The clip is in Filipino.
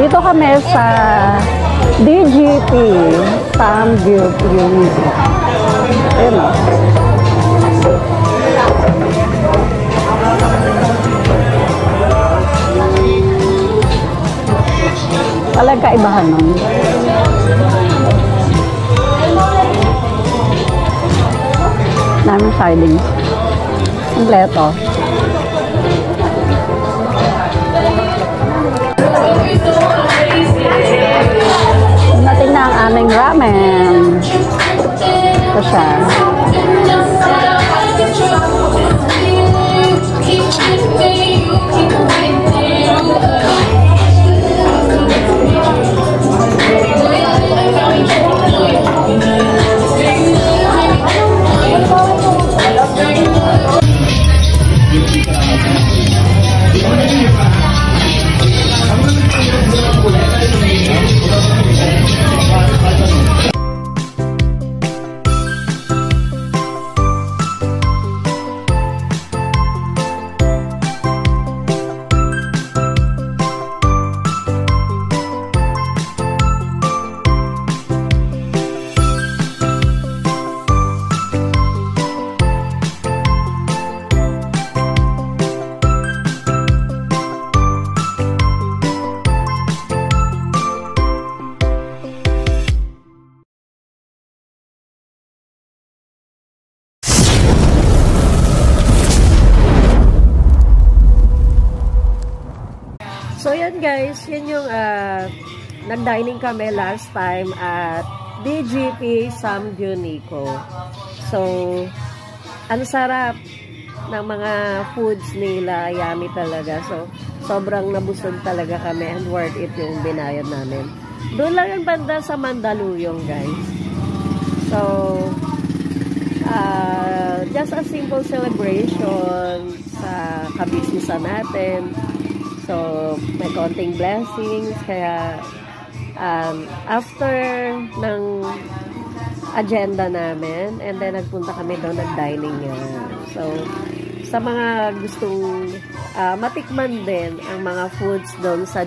Dito kami sa DGP Samgyup. Ayun o. Walang kaibahan nun. Daming sardines. Kompleto. Natin na ang aming ramen. Ito siya. So yan guys, yun yung nag-dining kami last time at DGP Samgyup. So, ang sarap ng mga foods nila, yummy talaga. So, sobrang nabusog talaga kami and worth it yung binayad namin. Doon lang yung banda sa Mandaluyong guys. So, just a simple celebration sa kabisnisan natin. So, may konting blessings. Kaya, after ng agenda namin, and then nagpunta kami doon, nag-dining yan. So, sa mga gustong matikman din ang mga foods doon sa